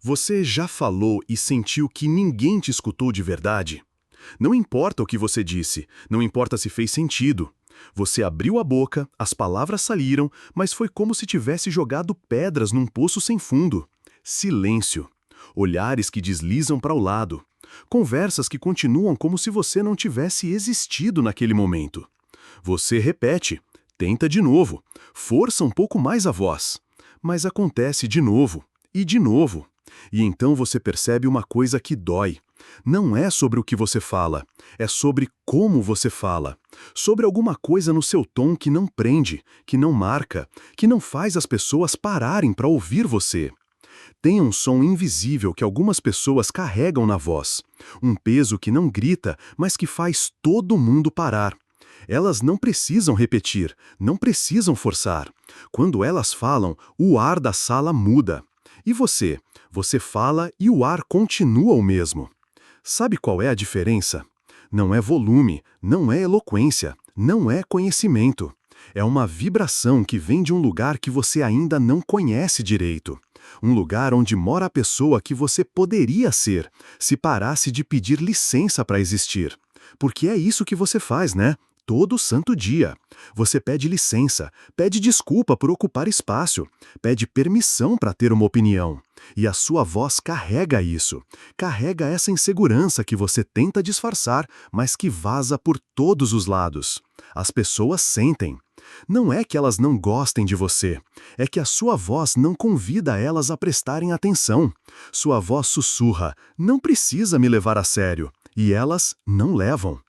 Você já falou e sentiu que ninguém te escutou de verdade? Não importa o que você disse, não importa se fez sentido. Você abriu a boca, as palavras saíram, mas foi como se tivesse jogado pedras num poço sem fundo. Silêncio. Olhares que deslizam para o lado. Conversas que continuam como se você não tivesse existido naquele momento. Você repete, tenta de novo, força um pouco mais a voz. Mas acontece de novo, e de novo. E então você percebe uma coisa que dói. Não é sobre o que você fala, é sobre como você fala. Sobre alguma coisa no seu tom que não prende, que não marca, que não faz as pessoas pararem para ouvir você. Tem um som invisível que algumas pessoas carregam na voz. Um peso que não grita, mas que faz todo mundo parar. Elas não precisam repetir, não precisam forçar. Quando elas falam, o ar da sala muda. E você? Você fala e o ar continua o mesmo. Sabe qual é a diferença? Não é volume, não é eloquência, não é conhecimento. É uma vibração que vem de um lugar que você ainda não conhece direito. Um lugar onde mora a pessoa que você poderia ser, se parasse de pedir licença para existir. Porque é isso que você faz, né? Todo santo dia. Você pede licença, pede desculpa por ocupar espaço, pede permissão para ter uma opinião. E a sua voz carrega isso, carrega essa insegurança que você tenta disfarçar, mas que vaza por todos os lados. As pessoas sentem. Não é que elas não gostem de você, é que a sua voz não convida elas a prestarem atenção. Sua voz sussurra, não precisa me levar a sério, e elas não levam.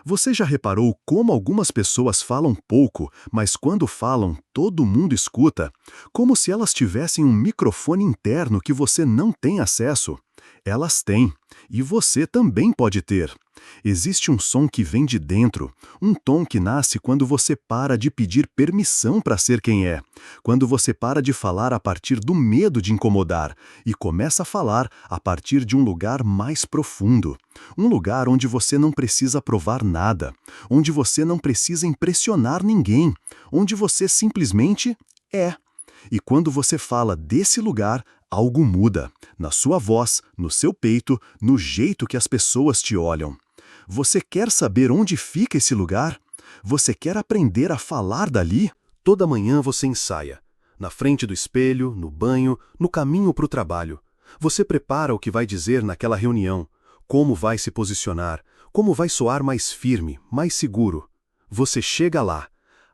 Você já reparou como algumas pessoas falam pouco, mas quando falam, todo mundo escuta? Como se elas tivessem um microfone interno que você não tem acesso? Elas têm, e você também pode ter. Existe um som que vem de dentro, um tom que nasce quando você para de pedir permissão para ser quem é, quando você para de falar a partir do medo de incomodar e começa a falar a partir de um lugar mais profundo, um lugar onde você não precisa provar nada, onde você não precisa impressionar ninguém, onde você simplesmente é. E quando você fala desse lugar, algo muda, na sua voz, no seu peito, no jeito que as pessoas te olham. Você quer saber onde fica esse lugar? Você quer aprender a falar dali? Toda manhã você ensaia. Na frente do espelho, no banho, no caminho para o trabalho. Você prepara o que vai dizer naquela reunião, como vai se posicionar, como vai soar mais firme, mais seguro. Você chega lá,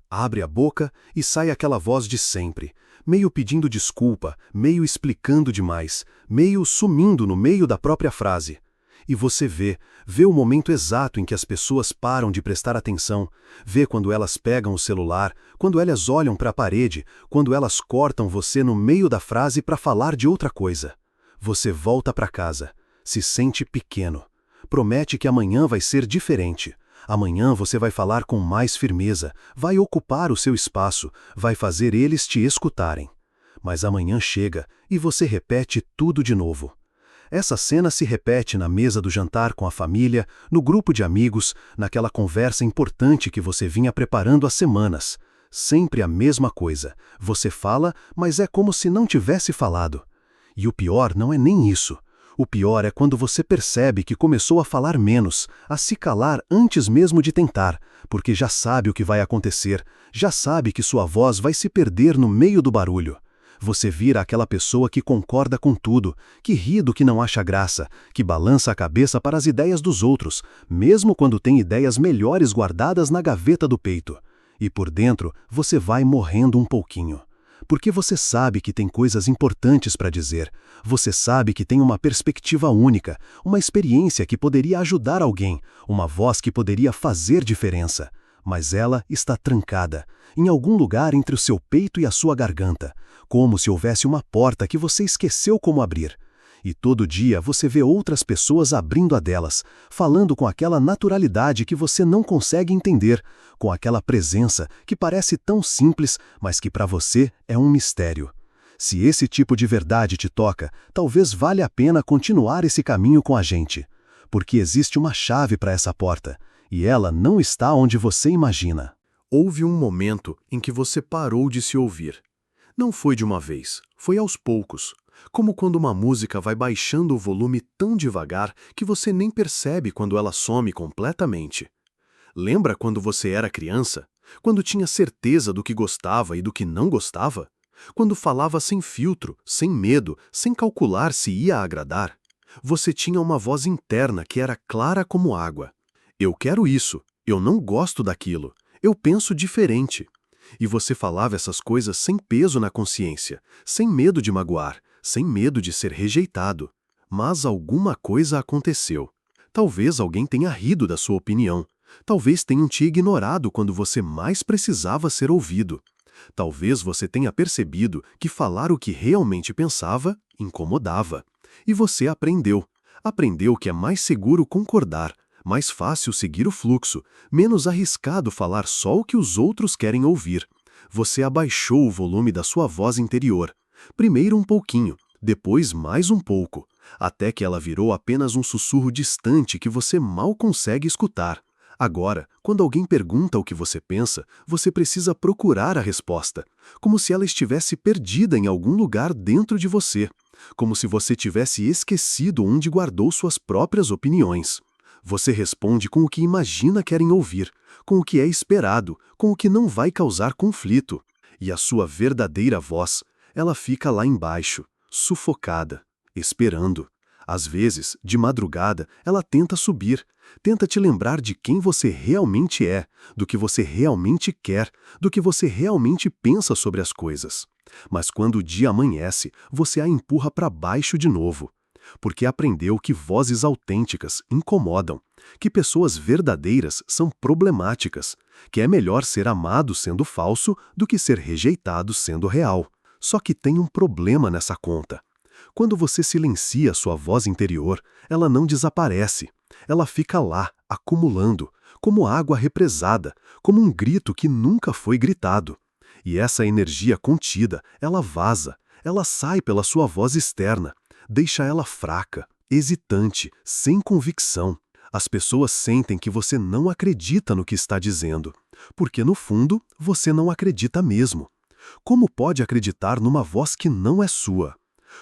abre a boca e sai aquela voz de sempre, meio pedindo desculpa, meio explicando demais, meio sumindo no meio da própria frase. E você vê o momento exato em que as pessoas param de prestar atenção, vê quando elas pegam o celular, quando elas olham para a parede, quando elas cortam você no meio da frase para falar de outra coisa. Você volta para casa, se sente pequeno, promete que amanhã vai ser diferente. Amanhã você vai falar com mais firmeza, vai ocupar o seu espaço, vai fazer eles te escutarem. Mas amanhã chega e você repete tudo de novo. Essa cena se repete na mesa do jantar com a família, no grupo de amigos, naquela conversa importante que você vinha preparando há semanas. Sempre a mesma coisa. Você fala, mas é como se não tivesse falado. E o pior não é nem isso. O pior é quando você percebe que começou a falar menos, a se calar antes mesmo de tentar, porque já sabe o que vai acontecer, já sabe que sua voz vai se perder no meio do barulho. Você vira aquela pessoa que concorda com tudo, que ri do que não acha graça, que balança a cabeça para as ideias dos outros, mesmo quando tem ideias melhores guardadas na gaveta do peito. E por dentro, você vai morrendo um pouquinho. Porque você sabe que tem coisas importantes para dizer, você sabe que tem uma perspectiva única, uma experiência que poderia ajudar alguém, uma voz que poderia fazer diferença. Mas ela está trancada, em algum lugar entre o seu peito e a sua garganta, como se houvesse uma porta que você esqueceu como abrir. E todo dia você vê outras pessoas abrindo a delas, falando com aquela naturalidade que você não consegue entender, com aquela presença que parece tão simples, mas que para você é um mistério. Se esse tipo de verdade te toca, talvez valha a pena continuar esse caminho com a gente, porque existe uma chave para essa porta, e ela não está onde você imagina. Houve um momento em que você parou de se ouvir. Não foi de uma vez, foi aos poucos. como quando uma música vai baixando o volume tão devagar que você nem percebe quando ela some completamente. Lembra quando você era criança? Quando tinha certeza do que gostava e do que não gostava? Quando falava sem filtro, sem medo, sem calcular se ia agradar? Você tinha uma voz interna que era clara como água. Eu quero isso, eu não gosto daquilo, eu penso diferente. E você falava essas coisas sem peso na consciência, sem medo de magoar, sem medo de ser rejeitado. Mas alguma coisa aconteceu. Talvez alguém tenha rido da sua opinião. Talvez tenham te ignorado quando você mais precisava ser ouvido. Talvez você tenha percebido que falar o que realmente pensava incomodava. E você aprendeu. Aprendeu que é mais seguro concordar, mais fácil seguir o fluxo, menos arriscado falar só o que os outros querem ouvir. Você abaixou o volume da sua voz interior. Primeiro um pouquinho, depois mais um pouco, até que ela virou apenas um sussurro distante que você mal consegue escutar. Agora, quando alguém pergunta o que você pensa, você precisa procurar a resposta, como se ela estivesse perdida em algum lugar dentro de você, como se você tivesse esquecido onde guardou suas próprias opiniões. Você responde com o que imagina querem ouvir, com o que é esperado, com o que não vai causar conflito. E a sua verdadeira voz, ela fica lá embaixo, sufocada, esperando. Às vezes, de madrugada, ela tenta subir, tenta te lembrar de quem você realmente é, do que você realmente quer, do que você realmente pensa sobre as coisas. Mas quando o dia amanhece, você a empurra para baixo de novo. Porque aprendeu que vozes autênticas incomodam, que pessoas verdadeiras são problemáticas, que é melhor ser amado sendo falso do que ser rejeitado sendo real. Só que tem um problema nessa conta. Quando você silencia sua voz interior, ela não desaparece. Ela fica lá, acumulando, como água represada, como um grito que nunca foi gritado. E essa energia contida, ela vaza, ela sai pela sua voz externa, deixa ela fraca, hesitante, sem convicção. As pessoas sentem que você não acredita no que está dizendo, porque no fundo você não acredita mesmo. Como pode acreditar numa voz que não é sua?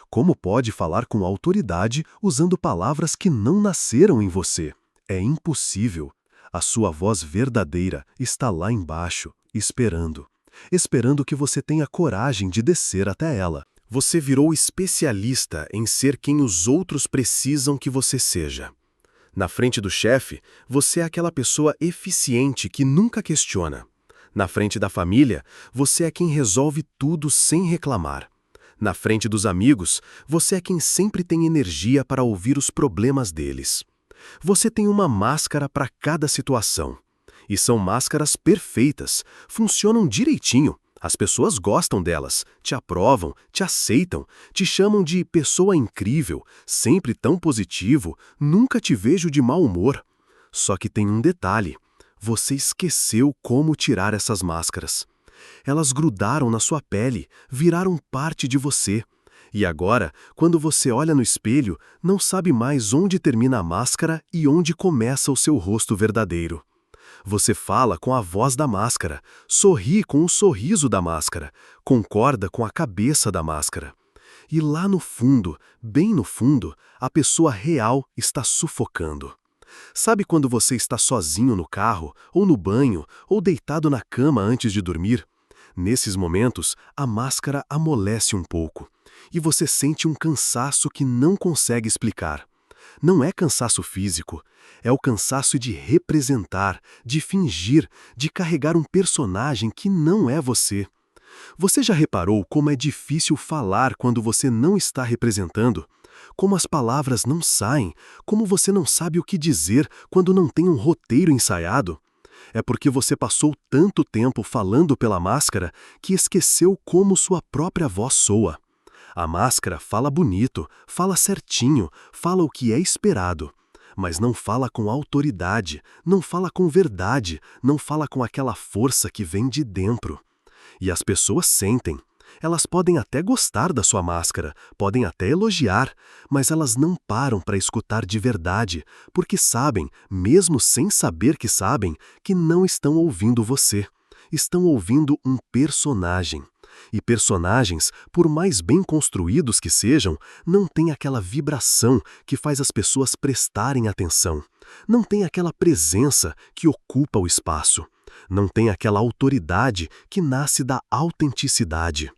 Como pode falar com autoridade usando palavras que não nasceram em você? É impossível. A sua voz verdadeira está lá embaixo, esperando. Esperando que você tenha coragem de descer até ela. Você virou especialista em ser quem os outros precisam que você seja. Na frente do chefe, você é aquela pessoa eficiente que nunca questiona. Na frente da família, você é quem resolve tudo sem reclamar. Na frente dos amigos, você é quem sempre tem energia para ouvir os problemas deles. Você tem uma máscara para cada situação. E são máscaras perfeitas, funcionam direitinho. As pessoas gostam delas, te aprovam, te aceitam, te chamam de pessoa incrível, sempre tão positivo, nunca te vejo de mau humor. Só que tem um detalhe, você esqueceu como tirar essas máscaras. Elas grudaram na sua pele, viraram parte de você. E agora, quando você olha no espelho, não sabe mais onde termina a máscara e onde começa o seu rosto verdadeiro. Você fala com a voz da máscara, sorri com o sorriso da máscara, concorda com a cabeça da máscara. E lá no fundo, bem no fundo, a pessoa real está sufocando. Sabe quando você está sozinho no carro, ou no banho, ou deitado na cama antes de dormir? Nesses momentos, a máscara amolece um pouco, e você sente um cansaço que não consegue explicar. Não é cansaço físico, é o cansaço de representar, de fingir, de carregar um personagem que não é você. Você já reparou como é difícil falar quando você não está representando? Como as palavras não saem, como você não sabe o que dizer quando não tem um roteiro ensaiado? É porque você passou tanto tempo falando pela máscara que esqueceu como sua própria voz soa. A máscara fala bonito, fala certinho, fala o que é esperado, mas não fala com autoridade, não fala com verdade, não fala com aquela força que vem de dentro. E as pessoas sentem. Elas podem até gostar da sua máscara, podem até elogiar, mas elas não param para escutar de verdade, porque sabem, mesmo sem saber que sabem, que não estão ouvindo você. Estão ouvindo um personagem. E personagens, por mais bem construídos que sejam, não têm aquela vibração que faz as pessoas prestarem atenção. Não tem aquela presença que ocupa o espaço. Não tem aquela autoridade que nasce da autenticidade.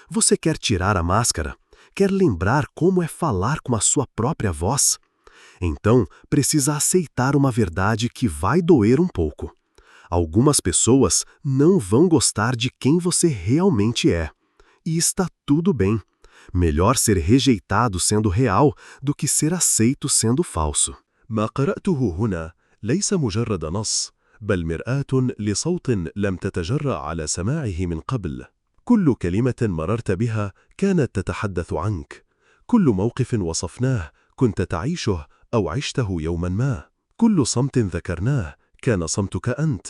Você quer tirar a máscara? Quer lembrar como é falar com a sua própria voz? Então, precisa aceitar uma verdade que vai doer um pouco. Algumas pessoas não vão gostar de quem você realmente é. E está tudo bem. Melhor ser rejeitado sendo real do que ser aceito sendo falso. ما قرأته هنا ليس مجرد نص، بل مرآة لصوت لم تتجرأ على سماعه من قبل. كل كلمة مررت بها كانت تتحدث عنك. كل موقف وصفناه كنت تعيشه أو عشته يوما ما. كل صمت ذكرناه كان صمتك أنت.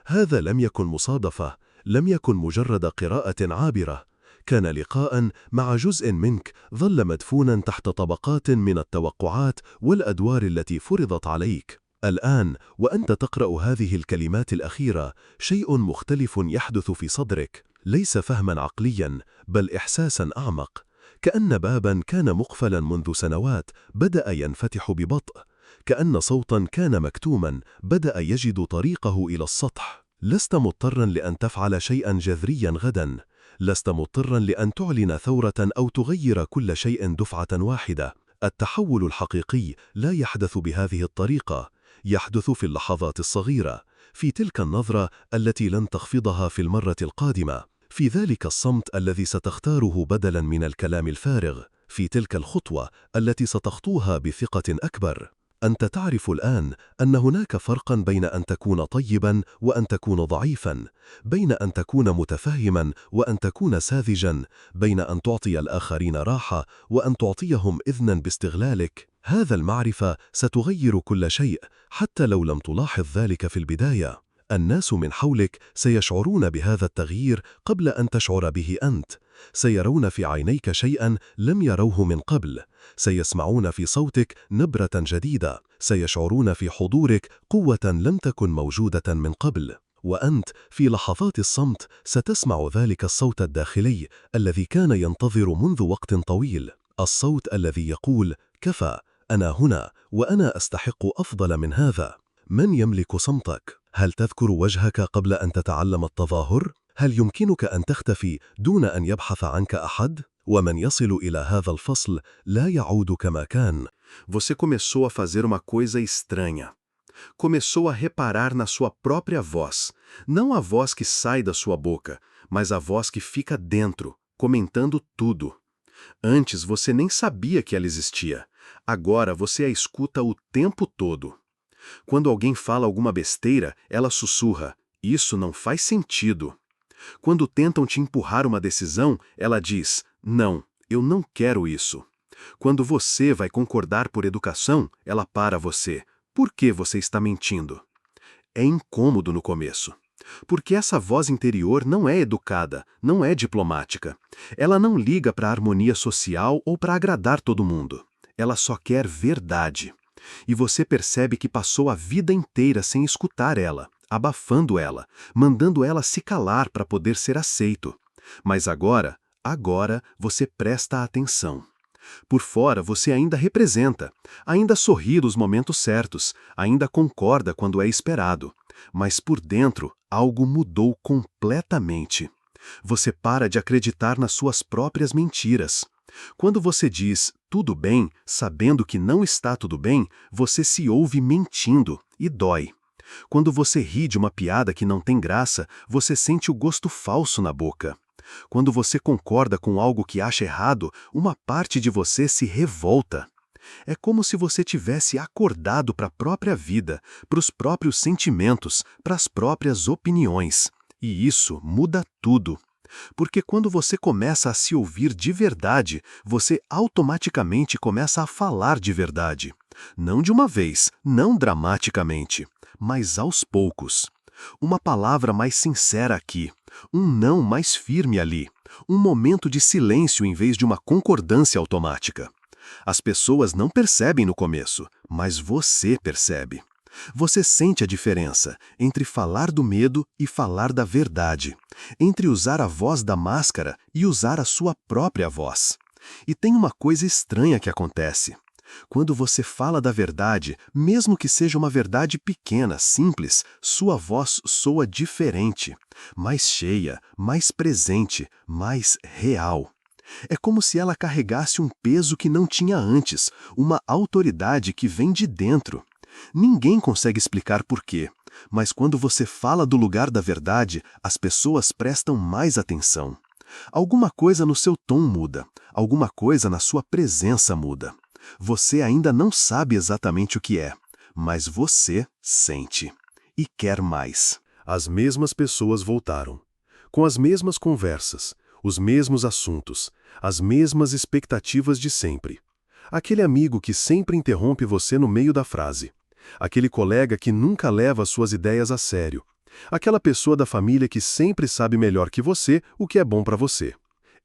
هذا لم يكن مصادفة، لم يكن مجرد قراءة عابرة. كان لقاء مع جزء منك ظل مدفونا تحت طبقات من التوقعات والأدوار التي فرضت عليك. الآن وأنت تقرأ هذه الكلمات الأخيرة، شيء مختلف يحدث في صدرك، ليس فهما عقليا بل إحساسا أعمق. كأن بابا كان مقفلا منذ سنوات بدأ ينفتح ببطء. كأن صوتا كان مكتوما بدأ يجد طريقه إلى السطح. لست مضطرا لأن تفعل شيئا جذريا غدا. لست مضطرا لأن تعلن ثورة أو تغير كل شيء دفعة واحدة. التحول الحقيقي لا يحدث بهذه الطريقة، يحدث في اللحظات الصغيرة، في تلك النظرة التي لن تخفضها في المرة القادمة، في ذلك الصمت الذي ستختاره بدلا من الكلام الفارغ، في تلك الخطوة التي ستخطوها بثقة أكبر. أنت تعرف الآن أن هناك فرقا بين أن تكون طيبا وأن تكون ضعيفا، بين أن تكون متفهما وأن تكون ساذجا، بين أن تعطي الآخرين راحة وأن تعطيهم إذنا باستغلالك. هذا المعرفة ستغير كل شيء حتى لو لم تلاحظ ذلك في البداية. الناس من حولك سيشعرون بهذا التغيير قبل أن تشعر به أنت. سيرون في عينيك شيئا لم يروه من قبل. سيسمعون في صوتك نبرة جديدة. سيشعرون في حضورك قوة لم تكن موجودة من قبل. وأنت في لحظات الصمت ستسمع ذلك الصوت الداخلي الذي كان ينتظر منذ وقت طويل. الصوت الذي يقول: كفى، أنا هنا وأنا أستحق أفضل من هذا. من يملك صمتك؟ هل تذكر وجهك قبل أن تتعلم التظاهر؟ هل يمكنك أن تختفي دون أن يبحث عنك أحد؟ ومن يصل إلى هذا الفصل لا يعود كما كان. Você começou a fazer uma coisa estranha. Começou a reparar na sua própria voz. Não a voz que sai da sua boca, mas a voz que fica dentro, comentando tudo. Antes você nem sabia que ela existia. Agora você a escuta o tempo todo. Quando alguém fala alguma besteira, ela sussurra: "Isso não faz sentido." Quando tentam te empurrar uma decisão, ela diz: "Não, eu não quero isso." Quando você vai concordar por educação, ela para você: "Por que você está mentindo?" É incômodo no começo. Porque essa voz interior não é educada, não é diplomática. Ela não liga para a harmonia social ou para agradar todo mundo. Ela só quer verdade. E você percebe que passou a vida inteira sem escutar ela, abafando ela, mandando ela se calar para poder ser aceito. Mas agora você presta atenção. Por fora você ainda representa, ainda sorri nos momentos certos, ainda concorda quando é esperado. Mas por dentro, algo mudou completamente. Você para de acreditar nas suas próprias mentiras. Quando você diz "tudo bem", sabendo que não está tudo bem, você se ouve mentindo e dói. Quando você ri de uma piada que não tem graça, você sente o gosto falso na boca. Quando você concorda com algo que acha errado, uma parte de você se revolta. É como se você tivesse acordado para a própria vida, para os próprios sentimentos, para as próprias opiniões. E isso muda tudo. Porque quando você começa a se ouvir de verdade, você automaticamente começa a falar de verdade. Não de uma vez, não dramaticamente, mas aos poucos. Uma palavra mais sincera aqui, um não mais firme ali, um momento de silêncio em vez de uma concordância automática. As pessoas não percebem no começo, mas você percebe. Você sente a diferença entre falar do medo e falar da verdade, entre usar a voz da máscara e usar a sua própria voz. E tem uma coisa estranha que acontece. Quando você fala da verdade, mesmo que seja uma verdade pequena, simples, sua voz soa diferente, mais cheia, mais presente, mais real. É como se ela carregasse um peso que não tinha antes, uma autoridade que vem de dentro. Ninguém consegue explicar por quê, mas quando você fala do lugar da verdade, as pessoas prestam mais atenção. Alguma coisa no seu tom muda, alguma coisa na sua presença muda. Você ainda não sabe exatamente o que é, mas você sente e quer mais. As mesmas pessoas voltaram, com as mesmas conversas, os mesmos assuntos, as mesmas expectativas de sempre. Aquele amigo que sempre interrompe você no meio da frase. Aquele colega que nunca leva suas ideias a sério. Aquela pessoa da família que sempre sabe melhor que você o que é bom para você.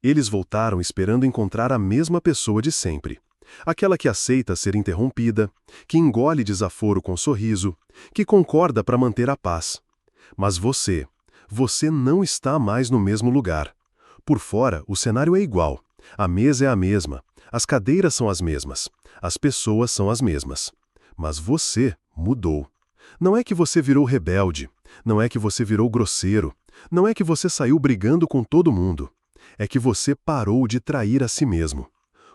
Eles voltaram esperando encontrar a mesma pessoa de sempre. Aquela que aceita ser interrompida, que engole desaforo com sorriso, que concorda para manter a paz. Mas você não está mais no mesmo lugar. Por fora, o cenário é igual. A mesa é a mesma, as cadeiras são as mesmas, as pessoas são as mesmas. Mas você mudou. Não é que você virou rebelde, não é que você virou grosseiro, não é que você saiu brigando com todo mundo. É que você parou de trair a si mesmo.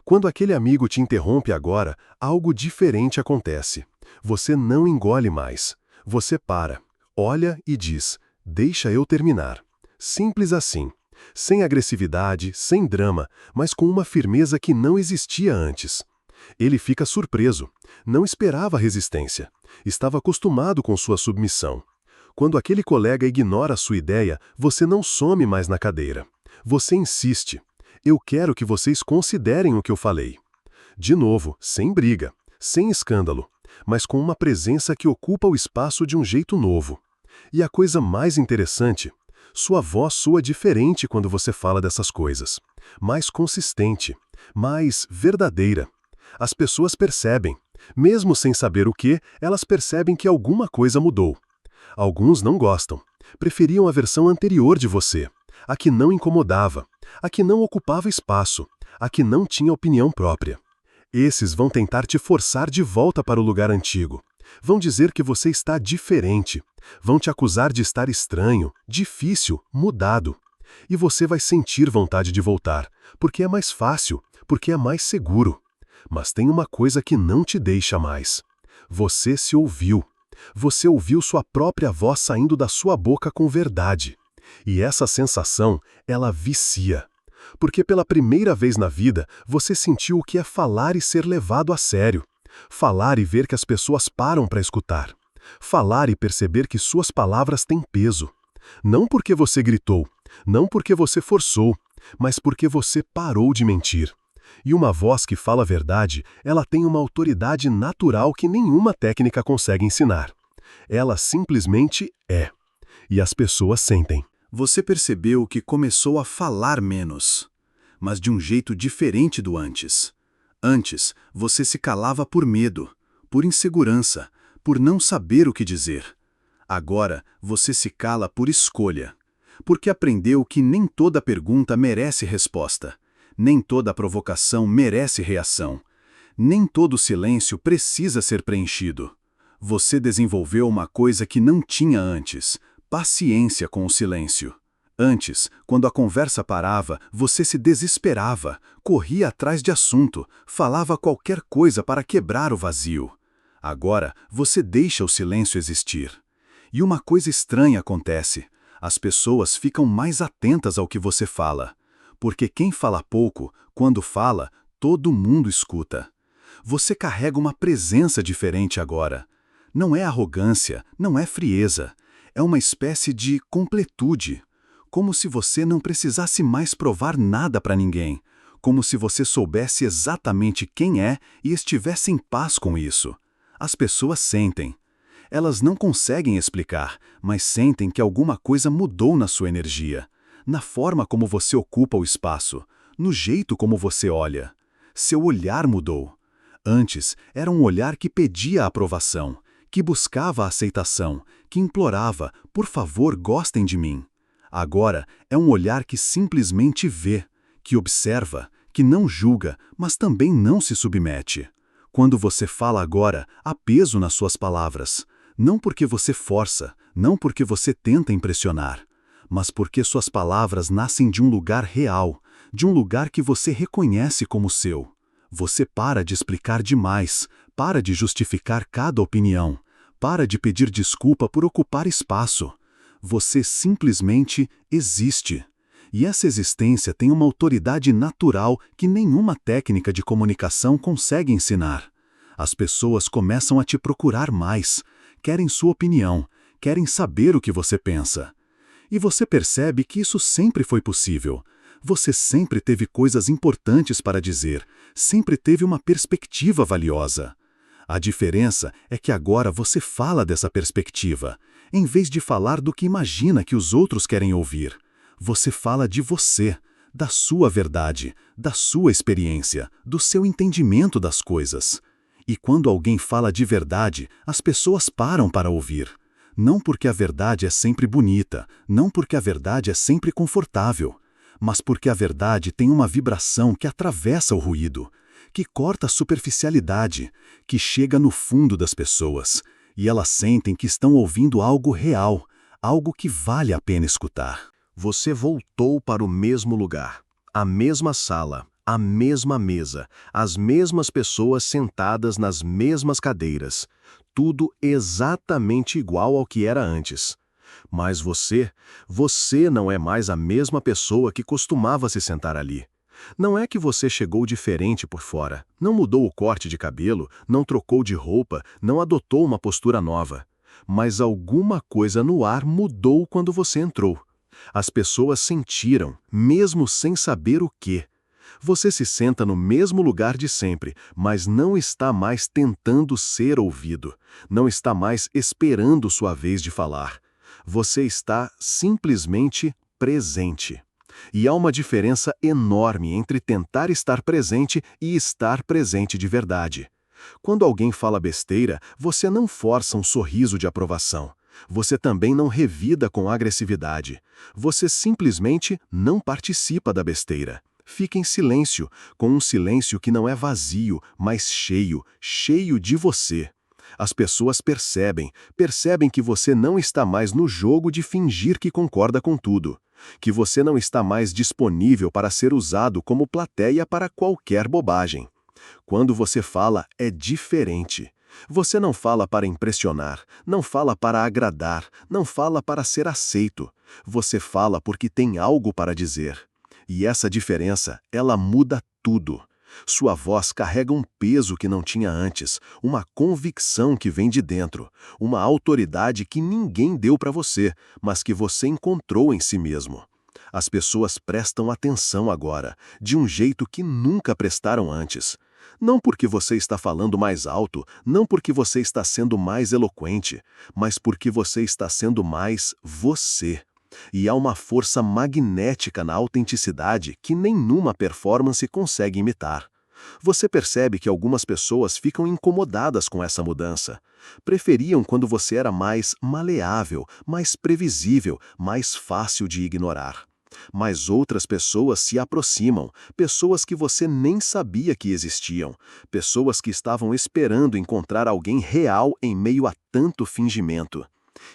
Quando aquele amigo te interrompe agora, algo diferente acontece. Você não engole mais. Você para, olha e diz, deixa eu terminar. Simples assim. Sem agressividade, sem drama, mas com uma firmeza que não existia antes. Ele fica surpreso. Não esperava resistência. Estava acostumado com sua submissão. Quando aquele colega ignora a sua ideia, você não some mais na cadeira. Você insiste. Eu quero que vocês considerem o que eu falei. De novo, sem briga, sem escândalo, mas com uma presença que ocupa o espaço de um jeito novo. E a coisa mais interessante, sua voz soa diferente quando você fala dessas coisas. Mais consistente, mais verdadeira. As pessoas percebem. Mesmo sem saber o que, elas percebem que alguma coisa mudou. Alguns não gostam. Preferiam a versão anterior de você. A que não incomodava, a que não ocupava espaço, a que não tinha opinião própria. Esses vão tentar te forçar de volta para o lugar antigo. Vão dizer que você está diferente. Vão te acusar de estar estranho, difícil, mudado. E você vai sentir vontade de voltar, porque é mais fácil, porque é mais seguro. Mas tem uma coisa que não te deixa mais. Você se ouviu. Você ouviu sua própria voz saindo da sua boca com verdade. E essa sensação, ela vicia. Porque pela primeira vez na vida, você sentiu o que é falar e ser levado a sério. Falar e ver que as pessoas param para escutar. Falar e perceber que suas palavras têm peso. Não porque você gritou, não porque você forçou, mas porque você parou de mentir. E uma voz que fala a verdade, ela tem uma autoridade natural que nenhuma técnica consegue ensinar. Ela simplesmente é. E as pessoas sentem. Você percebeu que começou a falar menos, mas de um jeito diferente do antes. Antes, você se calava por medo, por insegurança, por não saber o que dizer. Agora, você se cala por escolha, porque aprendeu que nem toda pergunta merece resposta, nem toda provocação merece reação, nem todo silêncio precisa ser preenchido. Você desenvolveu uma coisa que não tinha antes: paciência com o silêncio. Antes, quando a conversa parava, você se desesperava, corria atrás de assunto, falava qualquer coisa para quebrar o vazio. Agora, você deixa o silêncio existir. E uma coisa estranha acontece: as pessoas ficam mais atentas ao que você fala. Porque quem fala pouco, quando fala, todo mundo escuta. Você carrega uma presença diferente agora. Não é arrogância, não é frieza. É uma espécie de completude. Como se você não precisasse mais provar nada para ninguém. Como se você soubesse exatamente quem é e estivesse em paz com isso. As pessoas sentem. Elas não conseguem explicar, mas sentem que alguma coisa mudou na sua energia. Na forma como você ocupa o espaço. No jeito como você olha. Seu olhar mudou. Antes, era um olhar que pedia aprovação, que buscava a aceitação, que implorava, por favor, gostem de mim. Agora é um olhar que simplesmente vê, que observa, que não julga, mas também não se submete. Quando você fala agora, há peso nas suas palavras. Não porque você força, não porque você tenta impressionar, mas porque suas palavras nascem de um lugar real, de um lugar que você reconhece como seu. Você para de explicar demais, para de justificar cada opinião, para de pedir desculpa por ocupar espaço. Você simplesmente existe. E essa existência tem uma autoridade natural que nenhuma técnica de comunicação consegue ensinar. As pessoas começam a te procurar mais, querem sua opinião, querem saber o que você pensa. E você percebe que isso sempre foi possível. Você sempre teve coisas importantes para dizer, sempre teve uma perspectiva valiosa. A diferença é que agora você fala dessa perspectiva, em vez de falar do que imagina que os outros querem ouvir. Você fala de você, da sua verdade, da sua experiência, do seu entendimento das coisas. E quando alguém fala de verdade, as pessoas param para ouvir. Não porque a verdade é sempre bonita, não porque a verdade é sempre confortável, mas porque a verdade tem uma vibração que atravessa o ruído, que corta a superficialidade, que chega no fundo das pessoas, e elas sentem que estão ouvindo algo real, algo que vale a pena escutar. Você voltou para o mesmo lugar, a mesma sala, a mesma mesa, as mesmas pessoas sentadas nas mesmas cadeiras, tudo exatamente igual ao que era antes. Mas você não é mais a mesma pessoa que costumava se sentar ali. Não é que você chegou diferente por fora, não mudou o corte de cabelo, não trocou de roupa, não adotou uma postura nova. Mas alguma coisa no ar mudou quando você entrou. As pessoas sentiram, mesmo sem saber o quê. Você se senta no mesmo lugar de sempre, mas não está mais tentando ser ouvido, não está mais esperando sua vez de falar. Você está simplesmente presente. E há uma diferença enorme entre tentar estar presente e estar presente de verdade. Quando alguém fala besteira, você não força um sorriso de aprovação. Você também não revida com agressividade. Você simplesmente não participa da besteira. Fica em silêncio, com um silêncio que não é vazio, mas cheio, cheio de você. As pessoas percebem que você não está mais no jogo de fingir que concorda com tudo, que você não está mais disponível para ser usado como plateia para qualquer bobagem. Quando você fala, é diferente. Você não fala para impressionar, não fala para agradar, não fala para ser aceito. Você fala porque tem algo para dizer. E essa diferença, ela muda tudo. Sua voz carrega um peso que não tinha antes, uma convicção que vem de dentro, uma autoridade que ninguém deu para você, mas que você encontrou em si mesmo. As pessoas prestam atenção agora, de um jeito que nunca prestaram antes. Não porque você está falando mais alto, não porque você está sendo mais eloquente, mas porque você está sendo mais você. E há uma força magnética na autenticidade que nenhuma performance consegue imitar. Você percebe que algumas pessoas ficam incomodadas com essa mudança. Preferiam quando você era mais maleável, mais previsível, mais fácil de ignorar. Mas outras pessoas se aproximam, pessoas que você nem sabia que existiam, pessoas que estavam esperando encontrar alguém real em meio a tanto fingimento.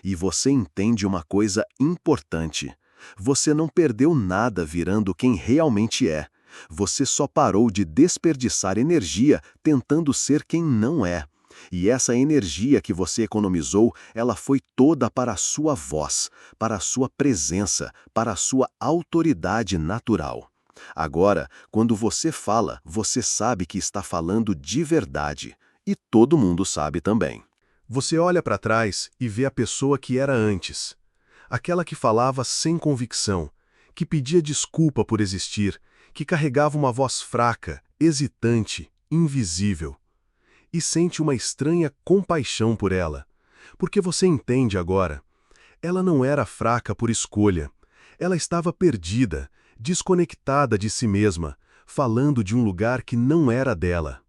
E você entende uma coisa importante. Você não perdeu nada virando quem realmente é. Você só parou de desperdiçar energia tentando ser quem não é. E essa energia que você economizou, ela foi toda para a sua voz, para a sua presença, para a sua autoridade natural. Agora, quando você fala, você sabe que está falando de verdade. E todo mundo sabe também. Você olha para trás e vê a pessoa que era antes. Aquela que falava sem convicção, que pedia desculpa por existir, que carregava uma voz fraca, hesitante, invisível. E sente uma estranha compaixão por ela, porque você entende agora. Ela não era fraca por escolha. Ela estava perdida, desconectada de si mesma, falando de um lugar que não era dela.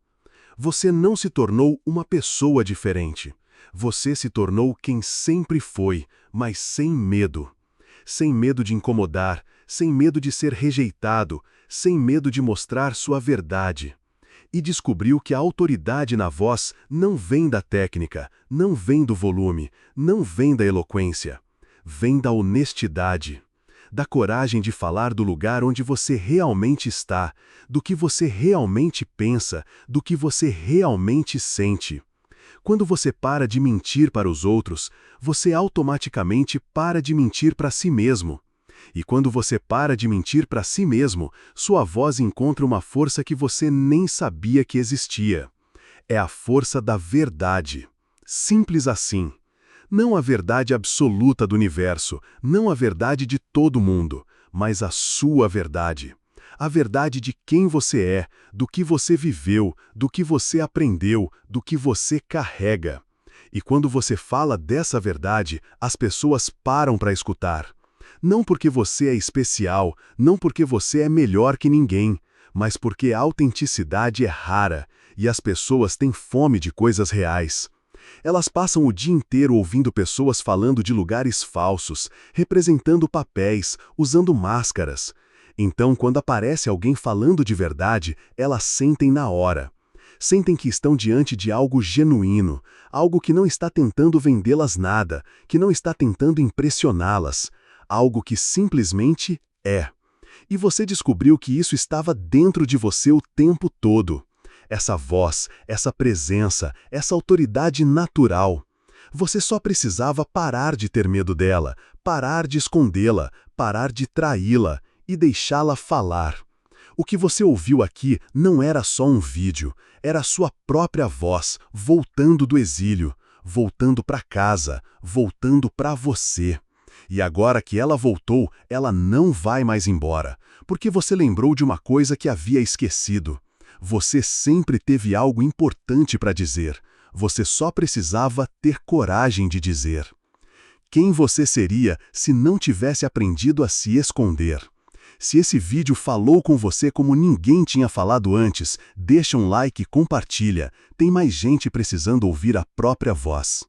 Você não se tornou uma pessoa diferente. Você se tornou quem sempre foi, mas sem medo. Sem medo de incomodar, sem medo de ser rejeitado, sem medo de mostrar sua verdade. E descobriu que a autoridade na voz não vem da técnica, não vem do volume, não vem da eloquência. Vem da honestidade, da coragem de falar do lugar onde você realmente está, do que você realmente pensa, do que você realmente sente. Quando você para de mentir para os outros, você automaticamente para de mentir para si mesmo. E quando você para de mentir para si mesmo, sua voz encontra uma força que você nem sabia que existia. É a força da verdade. Simples assim. Não a verdade absoluta do universo, não a verdade de todo mundo, mas a sua verdade. A verdade de quem você é, do que você viveu, do que você aprendeu, do que você carrega. E quando você fala dessa verdade, as pessoas param para escutar. Não porque você é especial, não porque você é melhor que ninguém, mas porque a autenticidade é rara e as pessoas têm fome de coisas reais. Elas passam o dia inteiro ouvindo pessoas falando de lugares falsos, representando papéis, usando máscaras. Então, quando aparece alguém falando de verdade, elas sentem na hora. Sentem que estão diante de algo genuíno, algo que não está tentando vendê-las nada, que não está tentando impressioná-las, algo que simplesmente é. E você descobriu que isso estava dentro de você o tempo todo. Essa voz, essa presença, essa autoridade natural. Você só precisava parar de ter medo dela, parar de escondê-la, parar de traí-la e deixá-la falar. O que você ouviu aqui não era só um vídeo, era a sua própria voz, voltando do exílio, voltando para casa, voltando para você. E agora que ela voltou, ela não vai mais embora, porque você lembrou de uma coisa que havia esquecido. Você sempre teve algo importante para dizer, você só precisava ter coragem de dizer. Quem você seria se não tivesse aprendido a se esconder? Se esse vídeo falou com você como ninguém tinha falado antes, deixa um like e compartilha. Tem mais gente precisando ouvir a própria voz.